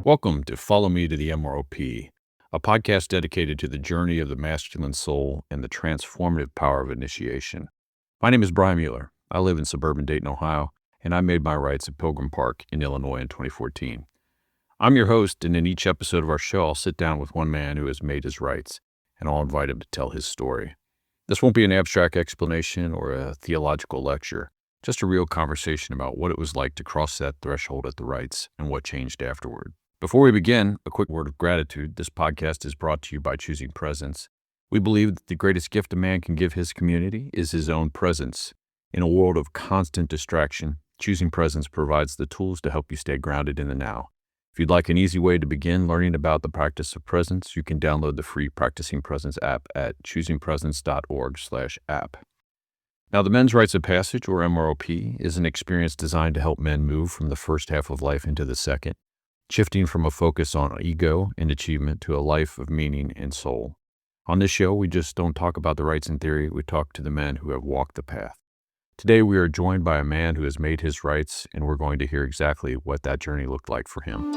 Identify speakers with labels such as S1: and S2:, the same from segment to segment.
S1: Welcome to Follow Me to the MROP, a podcast dedicated to the journey of the masculine soul and the transformative power of initiation. My name is Brian Mueller. I live in suburban Dayton, Ohio, and I made my rites at Pilgrim Park in Illinois in 2014. I'm your host, and in each episode of our show, I'll sit down with one man who has made his rites, and I'll invite him to tell his story. This won't be an abstract explanation or a theological lecture, just a real conversation about what it was like to cross that threshold at the rites and what changed afterward. Before we begin, a quick word of gratitude. This podcast is brought to you by Choosing Presence. We believe that the greatest gift a man can give his community is his own presence. In a world of constant distraction, Choosing Presence provides the tools to help you stay grounded in the now. If you'd like an easy way to begin learning about the practice of presence, you can download the free Practicing Presence app at choosingpresence.org/app. Now, the Men's Rites of Passage, or MROP, is an experience designed to help men move from the first half of life into the second, shifting from a focus on ego and achievement to a life of meaning and soul. On this show, we just don't talk about the rites in theory, we talk to the men who have walked the path. Today, we are joined by a man who has made his rites, and we're going to hear exactly what that journey looked like for him.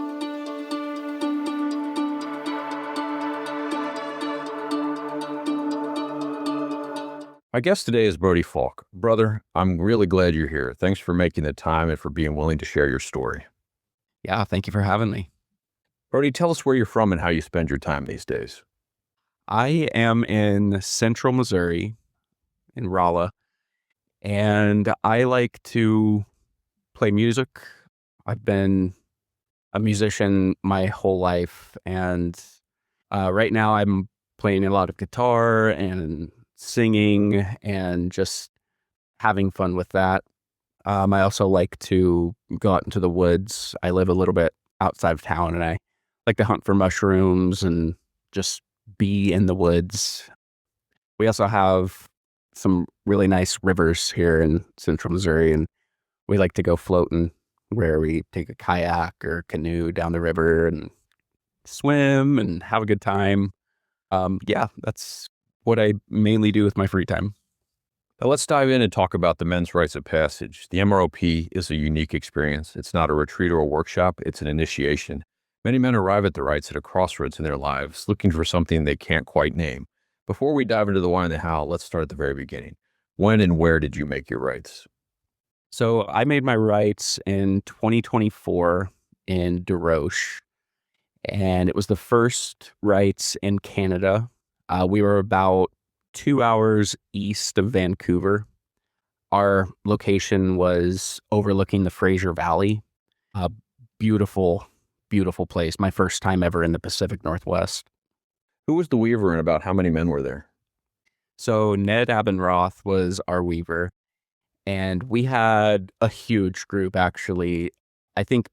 S1: My guest today is Brody Fulk. Brother, I'm really glad you're here. Thanks for making the time and for being willing to share your story.
S2: Yeah, thank you for having me.
S1: Brody, tell us where you're from and how you spend your time these days.
S2: I am in central Missouri, in Rolla, and I like to play music. I've been a musician my whole life, and right now I'm playing a lot of guitar and singing and just having fun with that. I also like to go out into the woods. I live a little bit outside of town, and I like to hunt for mushrooms and just be in the woods. We also have some really nice rivers here in central Missouri, and we like to go floating where we take a kayak or canoe down the river and swim and have a good time. That's what I mainly do with my free time.
S1: Now let's dive in and talk about the Men's Rites of Passage. The MROP is a unique experience. It's not a retreat or a workshop, it's an initiation. Many men arrive at the rites at a crossroads in their lives, looking for something they can't quite name. Before we dive into the why and the how, let's start at the very beginning. When and where did you make your rites?
S2: So I made my rites in 2024 in DeRoche, and it was the first rites in Canada. We were about 2 hours east of Vancouver. Our location was overlooking the Fraser Valley. A beautiful, beautiful place. My first time ever in the Pacific Northwest.
S1: Who was the weaver and about how many men were there?
S2: So Ned Abenroth was our weaver, and we had a huge group, actually. I think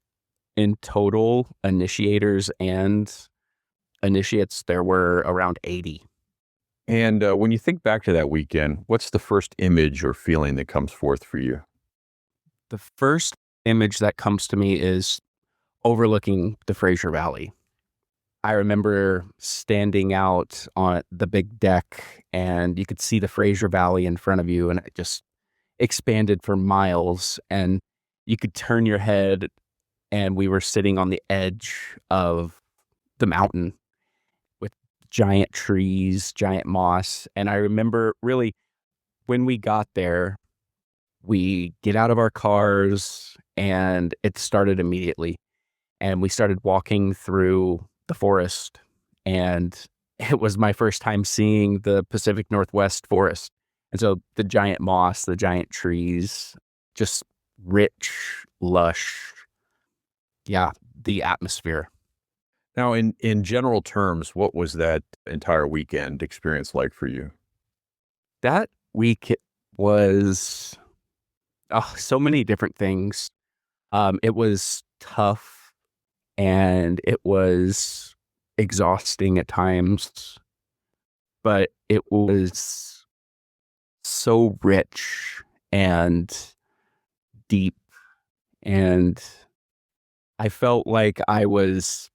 S2: in total, initiators and initiates, there were around 80.
S1: And when you think back to that weekend, what's the first image or feeling that comes forth for you?
S2: The first image that comes to me is overlooking the Fraser Valley. I remember standing out on the big deck, and you could see the Fraser Valley in front of you, and it just expanded for miles, and you could turn your head, and we were sitting on the edge of the mountain with giant trees, giant moss. And I remember really when we got there, we get out of our cars, and it started immediately. And we started walking through the forest, and it was my first time seeing the Pacific Northwest forest. And so the giant moss, the giant trees, just rich, lush. Yeah, the atmosphere.
S1: Now, in general terms, what was that entire weekend experience like for you?
S2: That week was so many different things. It was tough, and it was exhausting at times, but it was so rich and deep, and I felt like I was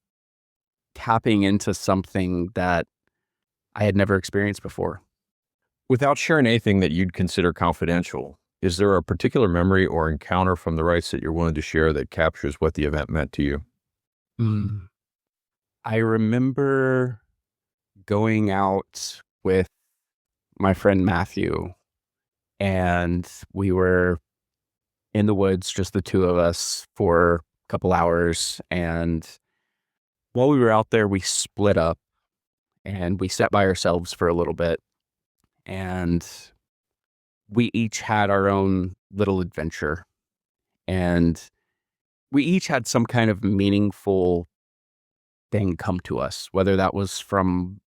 S2: tapping into something that I had never experienced before.
S1: Without sharing anything that you'd consider confidential, is there a particular memory or encounter from the rites that you're willing to share that captures what the event meant to you?
S2: I remember going out with my friend Matthew, and we were in the woods, just the two of us, for a couple hours. And while we were out there, we split up and we sat by ourselves for a little bit. And we each had our own little adventure. And we each had some kind of meaningful thing come to us, whether that was from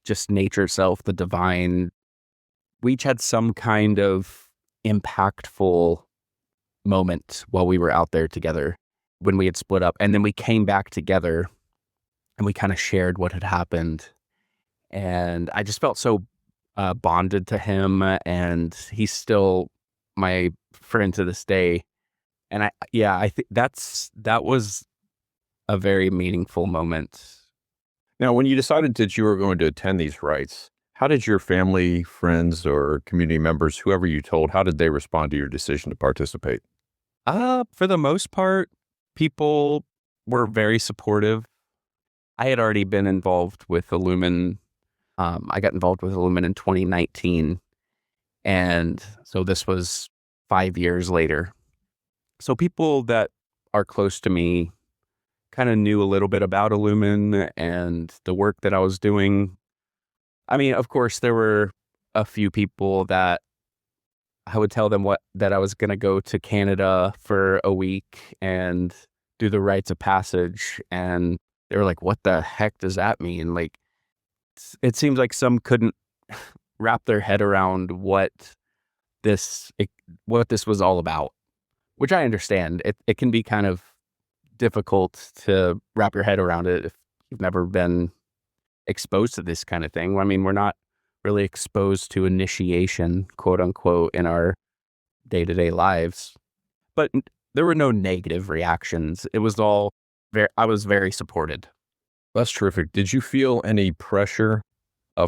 S2: just nature itself, the divine. We each had some kind of impactful moment while we were out there together when we had split up. And then we came back together and we kind of shared what had happened. And I just felt so bonded to him. And he's still my friend to this day. And I think that was a very meaningful moment.
S1: Now, when you decided that you were going to attend these rites, how did your family, friends, or community members, whoever you told, how did they respond to your decision to participate?
S2: For the most part, people were very supportive. I had already been involved with Illuman. I got involved with Illuman in 2019. And so this was 5 years later. So people that are close to me kind of knew a little bit about Illuman and the work that I was doing. I mean, of course, there were a few people that I would tell them that I was going to go to Canada for a week and do the rites of passage. And they were like, what the heck does that mean? Like, it seems like some couldn't wrap their head around what this was all about, which I understand. It can be kind of difficult to wrap your head around it if you've never been exposed to this kind of thing. I mean, we're not really exposed to initiation, quote unquote, in our day-to-day lives. But there were no negative reactions. It was all I was very supported.
S1: That's terrific. Did you feel any pressure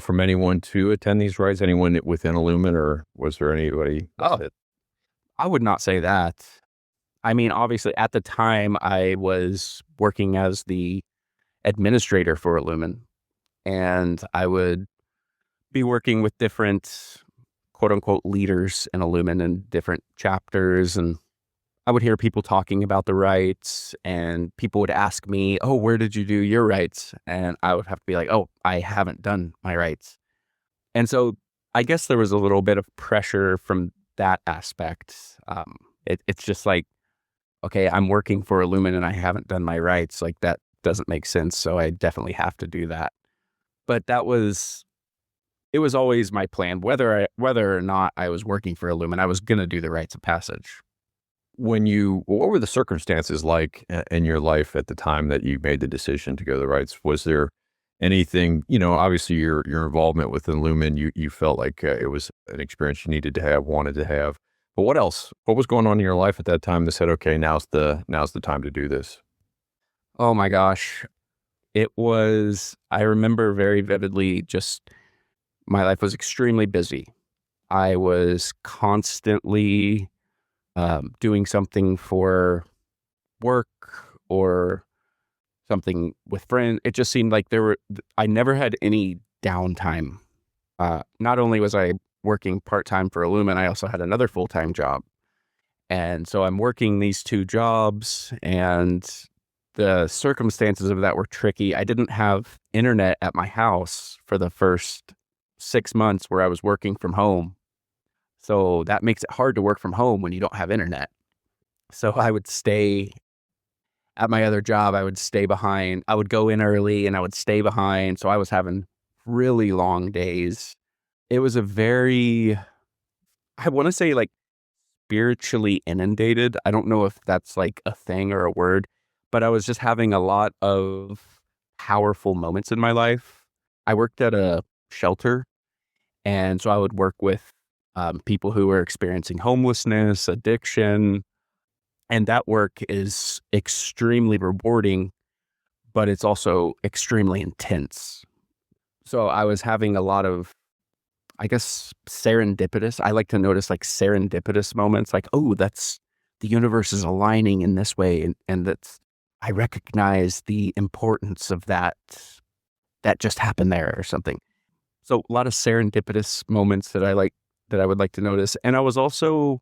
S1: from anyone to attend these rites? Anyone within Illumin, or was there anybody?
S2: I would not say that. I mean, obviously, at the time, I was working as the administrator for Illumin, and I would be working with different quote unquote leaders in Illumin in different chapters. And I would hear people talking about the rites, and people would ask me, oh, where did you do your rites? And I would have to be like, oh, I haven't done my rites. And so I guess there was a little bit of pressure from that aspect. It's just like, okay, I'm working for Illumin and I haven't done my rites. Like, that doesn't make sense. So I definitely have to do that. But it was always my plan, whether or not I was working for Illumin, I was going to do the rites of passage.
S1: What were the circumstances like in your life at the time that you made the decision to go to the rites? Was there anything, obviously your involvement with Illumin, you felt like it was an experience you needed to have, wanted to have. But what else? What was going on in your life at that time that said, okay, now's the time to do this?
S2: Oh my gosh. I remember very vividly, just my life was extremely busy. I was constantly doing something for work or something with friends. It just seemed like I never had any downtime. Not only was I working part-time for Illumin, I also had another full-time job. And so I'm working these two jobs, and the circumstances of that were tricky. I didn't have internet at my house for the first 6 months where I was working from home. So that makes it hard to work from home when you don't have internet. So I would stay at my other job. I would stay behind. I would go in early and I would stay behind. So I was having really long days. It was I want to say, like, spiritually inundated. I don't know if that's like a thing or a word, but I was just having a lot of powerful moments in my life. I worked at a shelter, and so I would work with people who were experiencing homelessness, addiction, and that work is extremely rewarding, but it's also extremely intense. So I was having a lot of, I guess, serendipitous. I like to notice like serendipitous moments, like, oh, the universe is aligning in this way. And that's I recognize the importance of that just happened there or something. So a lot of serendipitous moments that I would like to notice. And I was also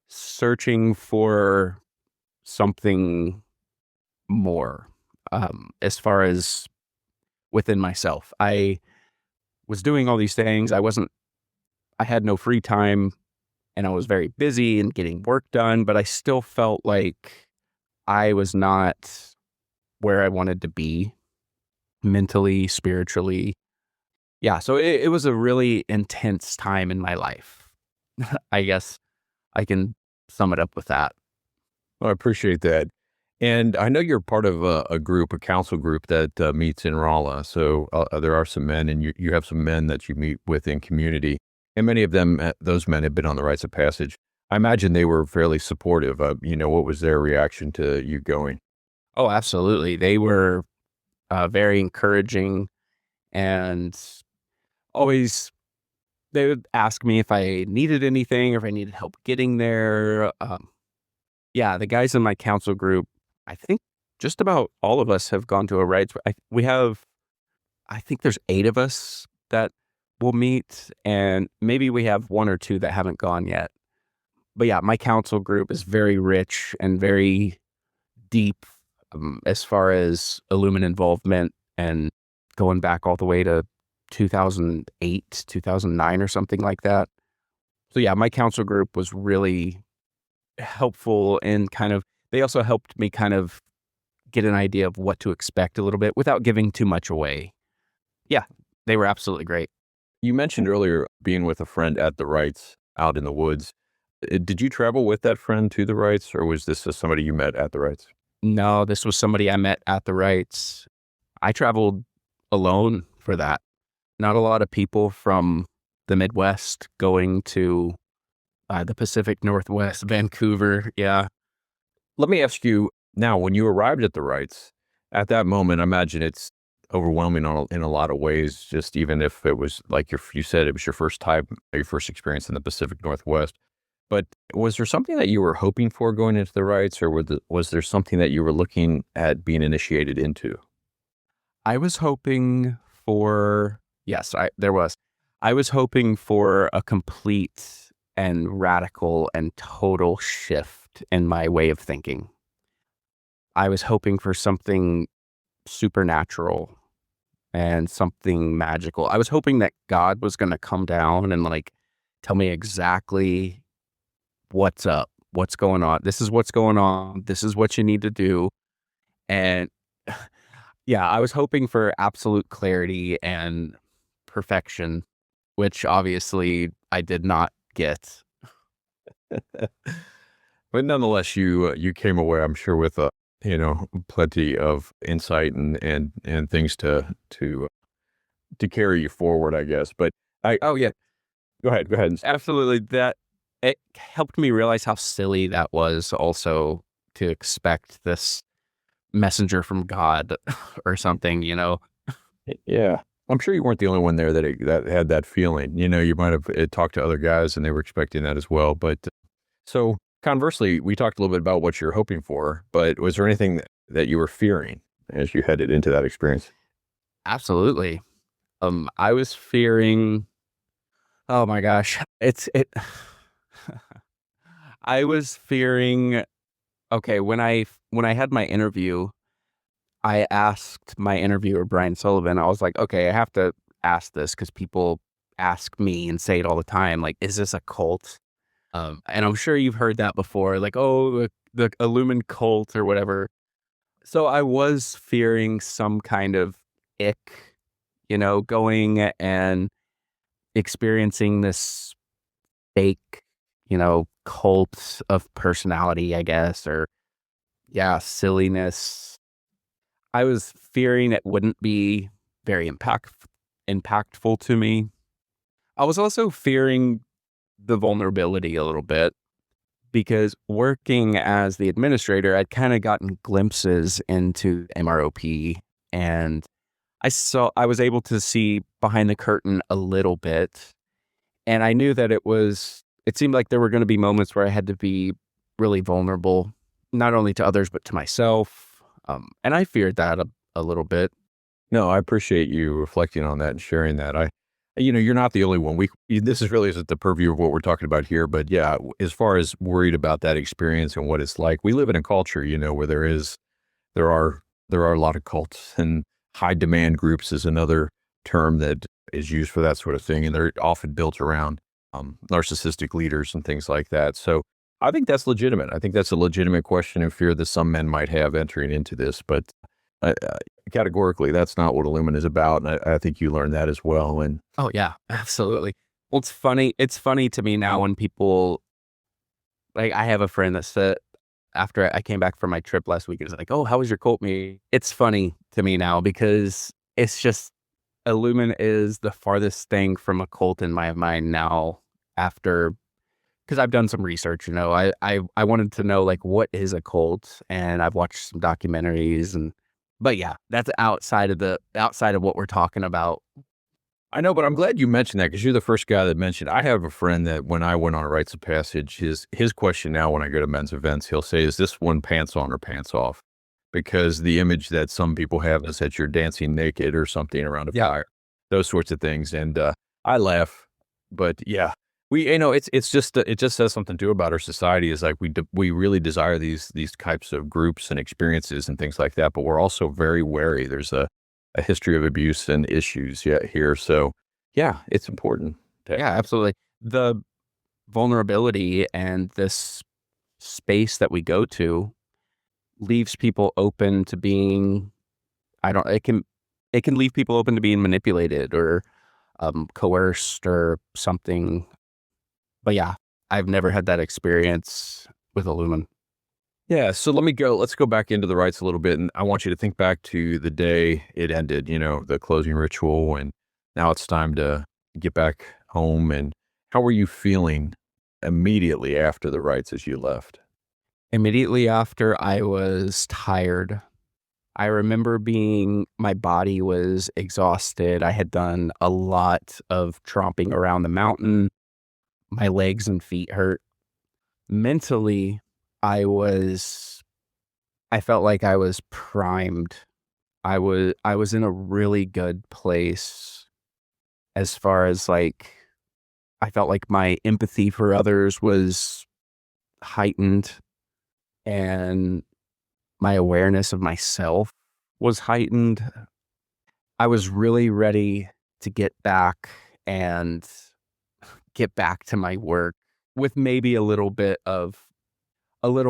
S2: searching for something more, as far as within myself. I was doing all these things. I had no free time, and I was very busy and getting work done, but I still felt like I was not where I wanted to be mentally, spiritually. Yeah, so it was a really intense time in my life. I guess I can sum it up with that.
S1: Well, I appreciate that. And I know you're part of a group, a council group that meets in Rolla. So there are some men, and you have some men that you meet with in community. And many of them, those men have been on the rites of passage. I imagine they were fairly supportive. What was their reaction to you going?
S2: Oh, absolutely. They were very encouraging, and always they would ask me if I needed anything or if I needed help getting there. Yeah, the guys in my council group, I think just about all of us have gone to a rites. I think there's 8 of us that will meet, and maybe we have 1 or 2 that haven't gone yet. But yeah, my council group is very rich and very deep, as far as Illuman involvement, and going back all the way to 2008, 2009 or something like that. So yeah, my council group was really helpful in they also helped me kind of get an idea of what to expect a little bit without giving too much away. Yeah, they were absolutely great.
S1: You mentioned earlier being with a friend at the rites out in the woods. Did you travel with that friend to the rites, or was this just somebody you met at the rites?
S2: No, this was somebody I met at the rites. I traveled alone for that. Not a lot of people from the Midwest going to the Pacific Northwest, Vancouver. Yeah.
S1: Let me ask you now, when you arrived at the rites, at that moment, I imagine it's overwhelming in a lot of ways, just even if it was like you said, it was your first time, your first experience in the Pacific Northwest. But was there something that you were hoping for going into the rites, or was there something that you were looking at being initiated into?
S2: I was hoping for, yes, there was. I was hoping for a complete and radical and total shift in my way of thinking. I was hoping for something supernatural and something magical. I was hoping that God was going to come down and tell me exactly what's up, what's going on. This is what's going on. This is what you need to do. And yeah, I was hoping for absolute clarity and perfection, which obviously I did not get.
S1: But nonetheless, you came away, I'm sure, with plenty of insight and things to carry you forward, I guess. But I
S2: Oh yeah,
S1: go ahead.
S2: absolutely. That it helped me realize how silly that was also, to expect this messenger from God or something,
S1: Yeah, I'm sure you weren't the only one there that had that feeling. You might have talked to other guys and they were expecting that as well. But so conversely, we talked a little bit about what you're hoping for, but was there anything that you were fearing as you headed into that experience?
S2: Absolutely. I was fearing, oh my gosh, I was fearing, okay, when I had my interview, I asked my interviewer, Brian Sullivan, I was like, okay, I have to ask this because people ask me and say it all the time, like, is this a cult? And I'm sure you've heard that before, like, oh, the Illumin cult or whatever. So I was fearing some kind of ick, going and experiencing this fake, cult of personality, I guess, or yeah, silliness. I was fearing it wouldn't be very impactful to me. I was also fearing the vulnerability a little bit, because working as the administrator, I'd kind of gotten glimpses into MROP, and I was able to see behind the curtain a little bit, and I knew that it seemed like there were going to be moments where I had to be really vulnerable, not only to others, but to myself. And I feared that a little bit.
S1: No, I appreciate you reflecting on that and sharing that. You're not the only one. This is really isn't the purview of what we're talking about here, but yeah, as far as worried about that experience and what it's like, we live in a culture, where there are, there are a lot of cults, and high demand groups is another term that is used for that sort of thing. And they're often built around, narcissistic leaders and things like that. So I think that's legitimate. I think that's a legitimate question and fear that some men might have entering into this, but categorically, that's not what Illuman is about. And I think you learned that as well. And
S2: Oh yeah, absolutely. Well, it's funny. It's funny to me now when people, like, I have a friend that said, after I came back from my trip last week, it's like, "Oh, how was your cult meeting?" It's funny to me now because it's just, Illumin is the farthest thing from a cult in my mind now. After, because I've done some research, I wanted to know, like, what is a cult, and I've watched some documentaries, but yeah, that's outside of what we're talking about.
S1: I know, but I'm glad you mentioned that because you're the first guy that mentioned. I have a friend that when I went on a rites of passage, his question now when I go to men's events, he'll say, "Is this one pants on or pants off?" Because the image that some people have is that you're dancing naked or something around a
S2: Yeah.
S1: fire, those sorts of things. And I laugh, but yeah, it's just it just says something too about our society is like we really desire these types of groups and experiences and things like that, but we're also very wary. There's a history of abuse and issues yet here. So yeah, it's important.
S2: Yeah, absolutely. The vulnerability and this space that we go to leaves people open to being, I don't it can leave people open to being manipulated or coerced or something. But yeah, I've never had that experience with Illumin.
S1: Yeah, so let's go back into the rites a little bit, and I want you to think back to the day it ended, the closing ritual, and now it's time to get back home. And how were you feeling immediately after the rites as you left?
S2: Immediately after, I was tired. I remember my body was exhausted. I had done a lot of tromping around the mountain. My legs and feet hurt. Mentally, I was, I felt like I was primed. I was in a really good place as far as, like, I felt like my empathy for others was heightened, and my awareness of myself was heightened. I was really ready to and get back to my work with maybe a little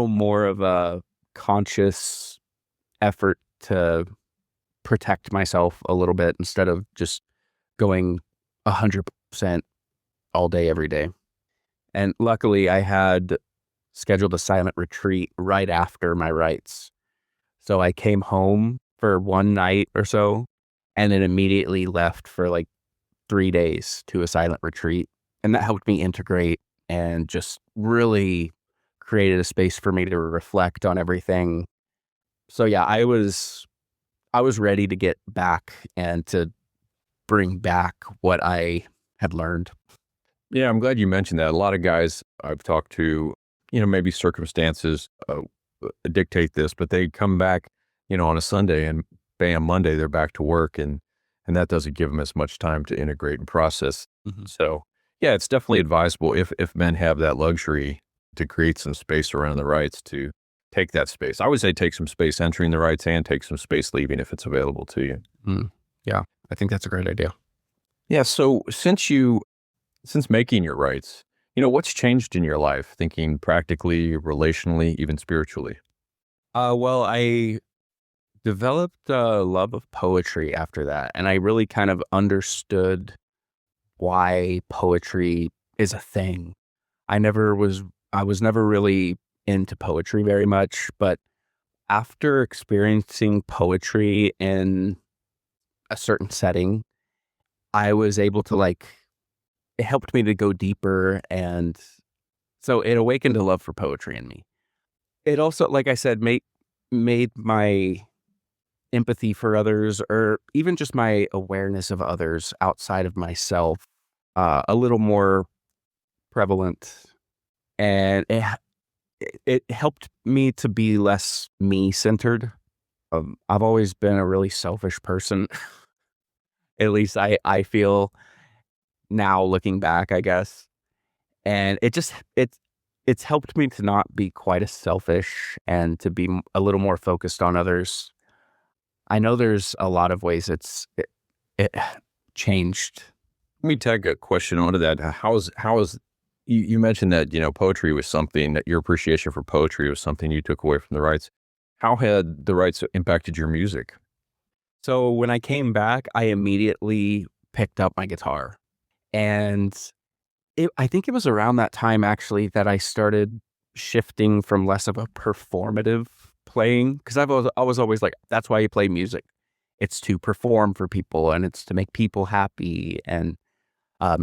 S2: more of a conscious effort to protect myself a little bit instead of just going 100% all day, every day. And luckily, I had scheduled a silent retreat right after my rites. So I came home for one night or so and then immediately left for like 3 days to a silent retreat. And that helped me integrate and just really created a space for me to reflect on everything. So yeah, I was ready to get back and to bring back what I had learned.
S1: Yeah, I'm glad you mentioned that. A lot of guys I've talked to, maybe circumstances dictate this, but they come back, on a Sunday and bam, Monday they're back to work, and that doesn't give them as much time to integrate and process.
S2: Mhm.
S1: So yeah, it's definitely advisable if men have that luxury to create some space around the rites to take that space. I would say take some space entering the rites and take some space leaving if it's available to you.
S2: Mm. Yeah, I think that's a great idea.
S1: Yeah. So since making your rights, what's changed in your life, thinking practically, relationally, even spiritually?
S2: Well, I developed a love of poetry after that, and I really kind of understood why poetry is a thing. I was never really into poetry very much, but after experiencing poetry in a certain setting, I was able to, like, it helped me to go deeper, and so it awakened a love for poetry in me. It also, like I said, made my empathy for others, or even just my awareness of others outside of myself, a little more prevalent, and it helped me to be less me-centered. I've always been a really selfish person. At least I feel now looking back, I guess. And it's helped me to not be quite as selfish and to be a little more focused on others. I know there's a lot of ways it changed.
S1: Let me tag a question onto that. How is you mentioned that, poetry was something that your appreciation for poetry was something you took away from the rites. How had the rites impacted your music?
S2: So when I came back, I immediately picked up my guitar. And I think it was around that time actually that I started shifting from less of a performative playing, because I was always like, that's why you play music. It's to perform for people and it's to make people happy and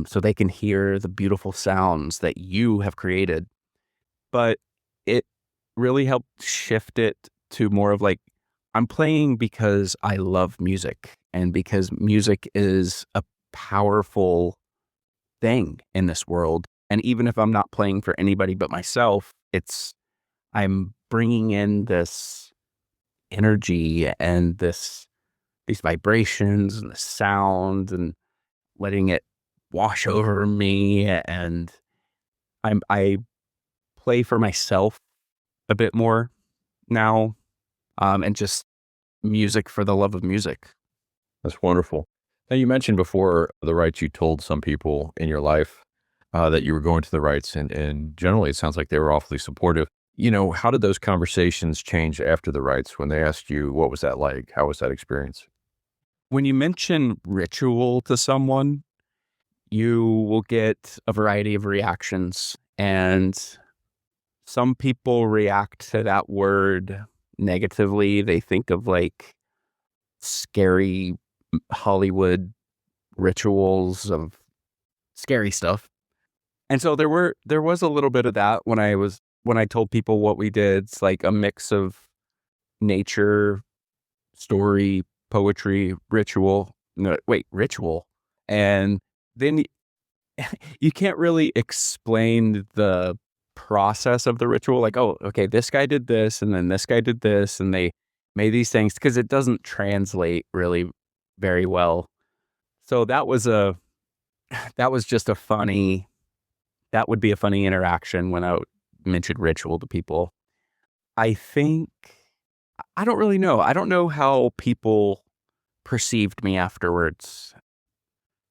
S2: so they can hear the beautiful sounds that you have created. But it really helped shift it to more of like, I'm playing because I love music and because music is a powerful thing in this world. And even if I'm not playing for anybody but myself, I'm bringing in this energy and these vibrations and the sound and letting it wash over me. And I play for myself a bit more now, and just music for the love of music.
S1: That's wonderful. Now, you mentioned before the rites you told some people in your life that you were going to the rites, and generally it sounds like they were awfully supportive. How did those conversations change after the rites when they asked you, what was that like? How was that experience?
S2: When you mention ritual to someone, you will get a variety of reactions. And some people react to that word negatively. They think of like scary Hollywood rituals of scary stuff. And so there was a little bit of that when I told people what we did. It's like a mix of nature, story, poetry, ritual. No, wait, ritual. And then you can't really explain the process of the ritual. Like, oh, okay, this guy did this, and then this guy did this, and they made these things because it doesn't translate really very well. So that was just that would be a funny interaction when I mentioned ritual to people. I think, I don't really know. I don't know how people perceived me afterwards.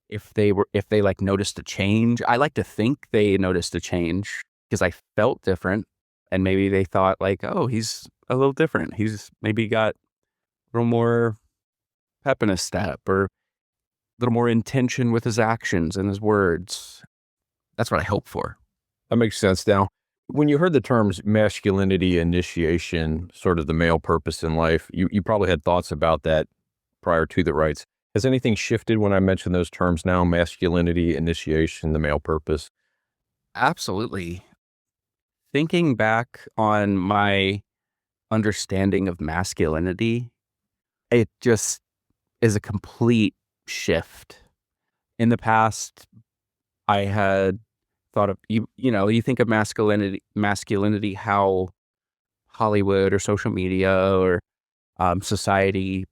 S2: If they like noticed a change. I like to think they noticed a change because I felt different and maybe they thought like, oh, he's a little different. He's maybe got a little more pep in his step or a little more intention with his actions and his words. That's what I hope for.
S1: That makes sense. Now, when you heard the terms masculinity, initiation, sort of the male purpose in life, you probably had thoughts about that prior to the rites. Has anything shifted when I mention those terms now? Masculinity, initiation, the male purpose?
S2: Absolutely. Thinking back on my understanding of masculinity, it just is a complete shift. In the past, I had thought of you think of masculinity, how Hollywood or social media or society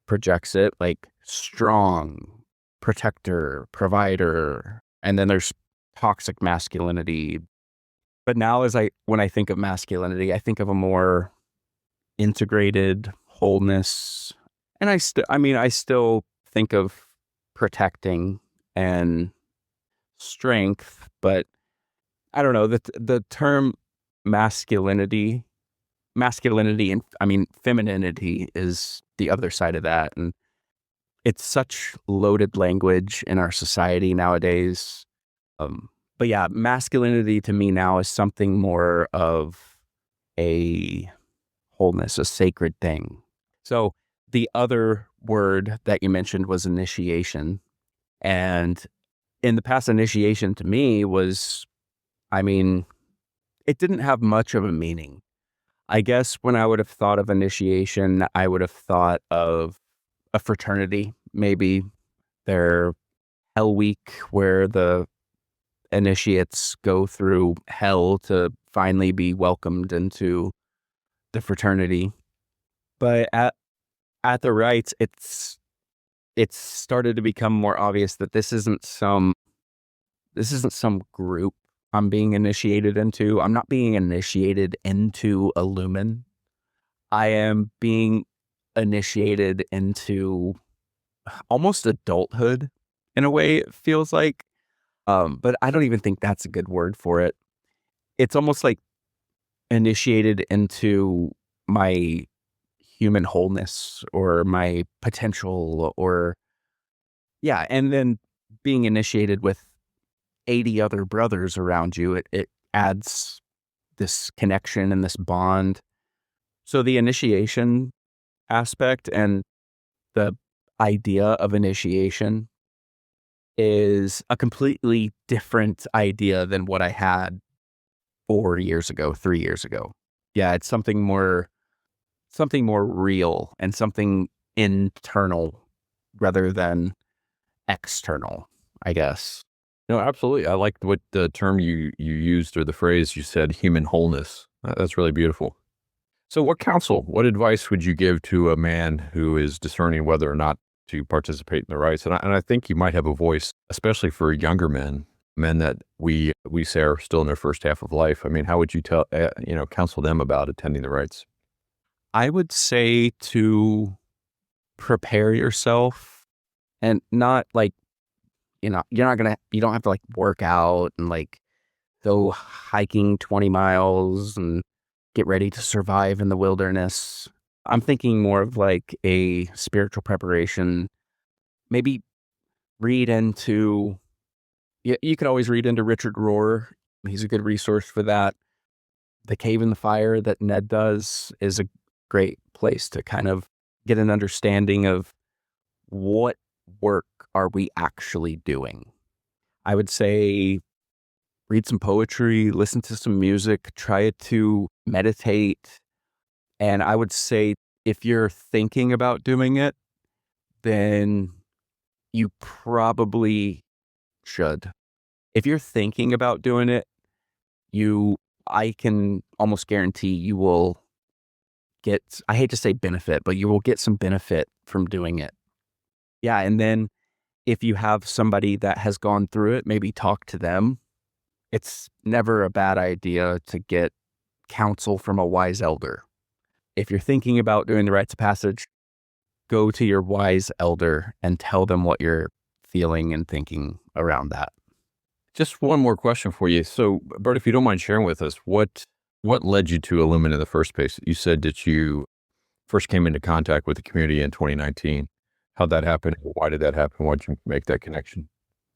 S2: projects it, like strong, protector, provider, and then there's toxic masculinity. But now, when I think of masculinity, I think of a more integrated wholeness, and I still think of protecting and strength, but I don't know, the term masculinity, and femininity is the other side of that. And it's such loaded language in our society nowadays. But yeah, masculinity to me now is something more of a wholeness, a sacred thing. So the other word that you mentioned was initiation. And in the past, initiation to me was, I mean, it didn't have much of a meaning. I guess when I would have thought of initiation, I would have thought of a fraternity, maybe their Hell Week, where the initiates go through hell to finally be welcomed into the fraternity. But at the rites, it's started to become more obvious that this isn't some group I'm being initiated into. I'm not being initiated into Illuman. I am being initiated into almost adulthood in a way, it feels like. But I don't even think that's a good word for it. It's almost like initiated into my human wholeness or my potential, or yeah, and then being initiated with 80 other brothers around you, it adds this connection and this bond. So the initiation aspect and the idea of initiation is a completely different idea than what I had 4 years ago, 3 years ago. Yeah, it's something more real and something internal rather than external, I guess.
S1: No, absolutely. I liked what the term you used, or the phrase you said, human wholeness. That's really beautiful. So what advice would you give to a man who is discerning whether or not to participate in the rites? And I think you might have a voice, especially for younger men that we say are still in their first half of life. I mean, how would you counsel them about attending the rites?
S2: I would say to prepare yourself, and not like, you don't have to like work out and like go hiking 20 miles and get ready to survive in the wilderness. I'm thinking more of like a spiritual preparation. Maybe read into, you could always read into Richard Rohr. He's a good resource for that. The Cave in the Fire that Ned does is a great place to kind of get an understanding of what work are we actually doing. I would say read some poetry, listen to some music, try to meditate. And I would say if you're thinking about doing it, then you probably should. If you're thinking about doing it, I can almost guarantee you will get, I hate to say benefit, but you will get some benefit from doing it. Yeah. And then if you have somebody that has gone through it, maybe talk to them. It's never a bad idea to get counsel from a wise elder. If you're thinking about doing the rites of passage, go to your wise elder and tell them what you're feeling and thinking around that.
S1: Just one more question for you. So, Bert, if you don't mind sharing with us, what led you to Illumin in the first place? You said that you first came into contact with the community in 2019. How'd that happen? Why did that happen? Why'd you make that connection?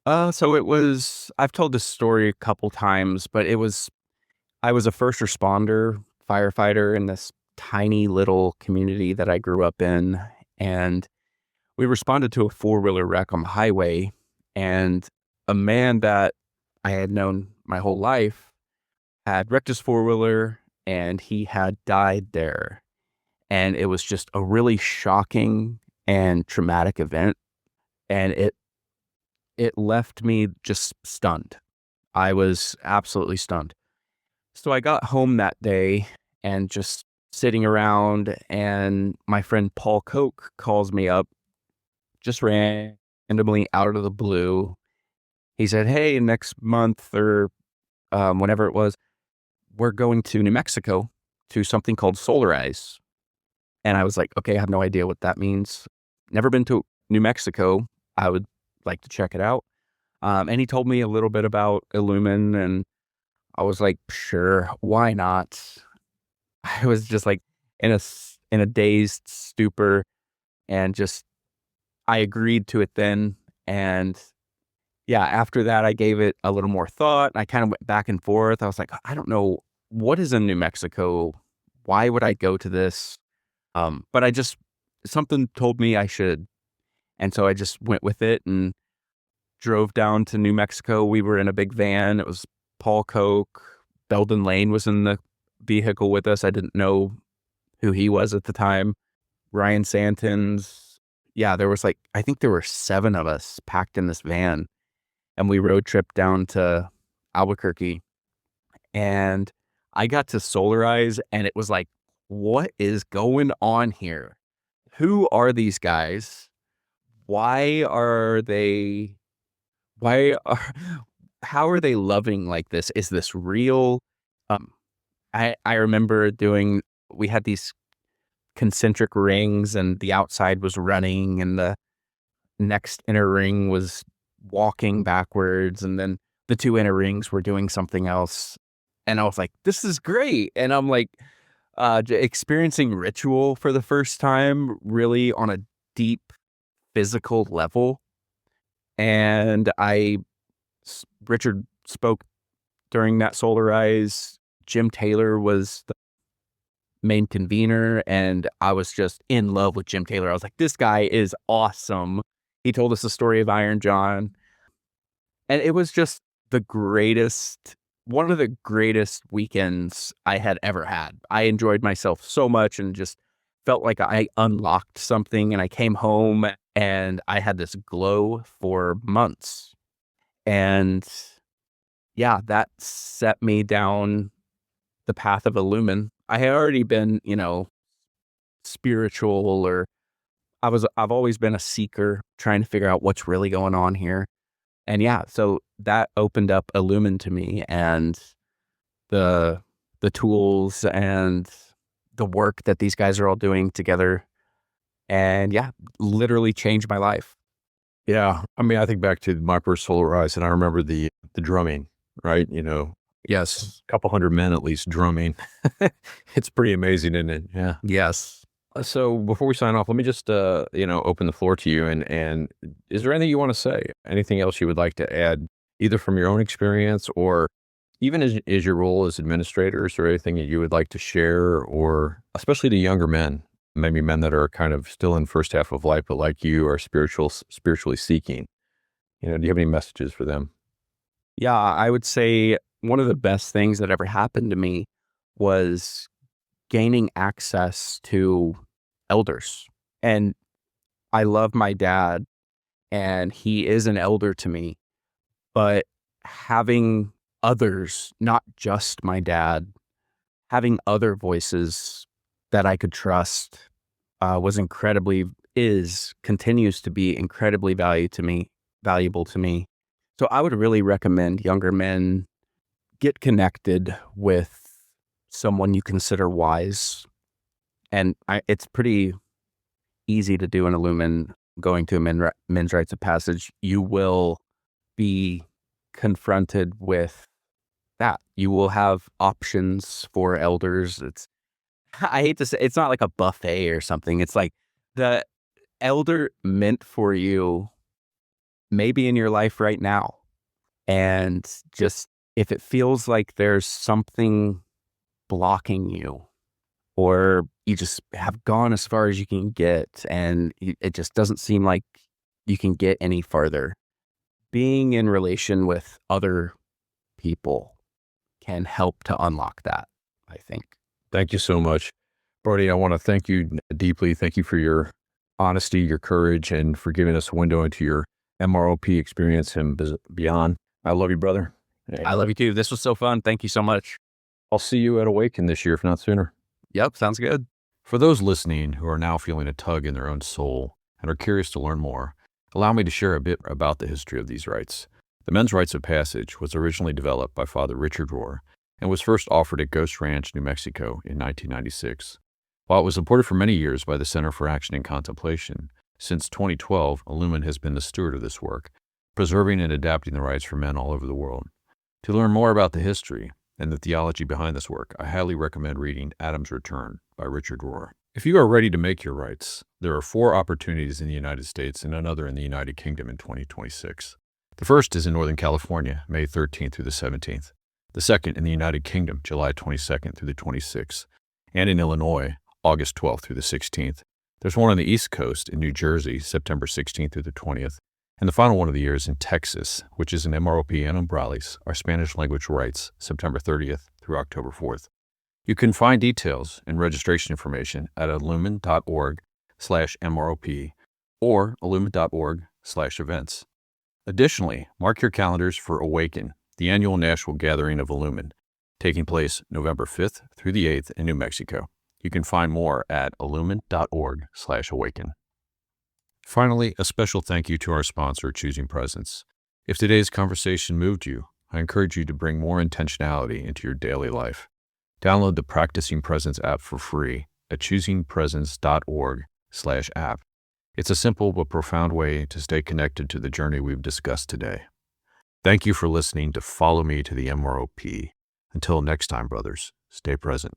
S2: So it was, I've told this story a couple times, but I was a first responder firefighter in this tiny little community that I grew up in. And we responded to a 4-wheeler wreck on the highway, and a man that I had known my whole life had wrecked his 4-wheeler and he had died there. And it was just a really shocking and traumatic event. And it left me just stunned. I was absolutely stunned. So I got home that day and just sitting around, and my friend Paul Koch calls me up just randomly out of the blue. He said, "Hey, next month or whenever it was, we're going to New Mexico to something called Soularize." And I was like, okay, I have no idea what that means. Never been to New Mexico. I would like to check it out. And he told me a little bit about Illuman, and I was like, sure, why not? I was just like in a dazed stupor, and just I agreed to it then. And yeah, after that, I gave it a little more thought. I kind of went back and forth. I was like, I don't know what is in New Mexico. Why would I go to this? But something told me I should. And so I just went with it and drove down to New Mexico. We were in a big van. It was Paul Koch. Belden Lane was in the vehicle with us. I didn't know who he was at the time. Ryan Santons. Yeah, I think there were 7 of us packed in this van, and we road tripped down to Albuquerque. And I got to Soularize, and it was like, what is going on here? who are these guys? Why are they, why are, how are they loving like this? Is this real? Um, I remember we had these concentric rings and the outside was running and the next inner ring was walking backwards. And then the two inner rings were doing something else. And I was like, this is great. And I'm like, experiencing ritual for the first time, really on a deep physical level. And Richard spoke during that Soularize. Jim Taylor was the main convener, and I was just in love with Jim Taylor. I was like, this guy is awesome. He told us the story of Iron John, and it was just one of the greatest weekends I had ever had. I enjoyed myself so much and just felt like I unlocked something, and I came home and I had this glow for months. And yeah, that set me down the path of Illuman. I had already been, spiritual, or I've always been a seeker trying to figure out what's really going on here. And yeah, so that opened up Illuman to me, and the tools and the work that these guys are all doing together. And yeah, literally changed my life.
S1: Yeah. I mean, I think back to my first Soularize, and I remember the drumming, right?
S2: Yes.
S1: A couple hundred men at least drumming. It's pretty amazing, isn't it? Yeah.
S2: Yes.
S1: So before we sign off, let me just, open the floor to you. And is there anything you want to say? Anything else you would like to add, either from your own experience or even as your role as administrators, or anything that you would like to share, or especially to younger men, maybe men that are kind of still in first half of life, but like you are spiritually seeking? Do you have any messages for them?
S2: Yeah, I would say one of the best things that ever happened to me was gaining access to elders. And I love my dad, and he is an elder to me, but having others, not just my dad, having other voices that I could trust continues to be incredibly valuable to me. So I would really recommend younger men get connected with someone you consider wise. And it's pretty easy to do in Illuman. Going to a men's rites of passage, you will be confronted with that. You will have options for elders. I hate to say, it's not like a buffet or something. It's like the elder meant for you maybe in your life right now. And just if it feels like there's something blocking you, or you just have gone as far as you can get and it just doesn't seem like you can get any farther, being in relation with other people can help to unlock that, I think.
S1: Thank you so much, Brody. I want to thank you deeply. Thank you for your honesty, your courage, and for giving us a window into your MROP experience and beyond. I love you, brother.
S2: I love you too. This was so fun. Thank you so much.
S1: I'll see you at Awaken this year, if not sooner.
S2: Yep, sounds good.
S1: For those listening who are now feeling a tug in their own soul and are curious to learn more, allow me to share a bit about the history of these rites. The Men's Rites of Passage was originally developed by Father Richard Rohr and was first offered at Ghost Ranch, New Mexico in 1996. While it was supported for many years by the Center for Action and Contemplation, since 2012, Illuman has been the steward of this work, preserving and adapting the rites for men all over the world. To learn more about the history and the theology behind this work, I highly recommend reading Adam's Return by Richard Rohr. If you are ready to make your rites, there are 4 opportunities in the United States and another in the United Kingdom in 2026. The first is in Northern California, May 13th through the 17th. The second in the United Kingdom, July 22nd through the 26th. And in Illinois, August 12th through the 16th. There's one on the East Coast in New Jersey, September 16th through the 20th. And the final one of the year is in Texas, which is in MROP and Umbrales, our Spanish language rites, September 30th through October 4th. You can find details and registration information at illumin.org/MROP or illumin.org/events. Additionally, mark your calendars for Awaken, the annual national gathering of Illuman, taking place November 5th through the 8th in New Mexico. You can find more at illuman.org/awaken. Finally, a special thank you to our sponsor, Choosing Presence. If today's conversation moved you, I encourage you to bring more intentionality into your daily life. Download the Practicing Presence app for free at choosingpresence.org/app. It's a simple but profound way to stay connected to the journey we've discussed today. Thank you for listening to Follow Me to the MROP. Until next time, brothers, stay present.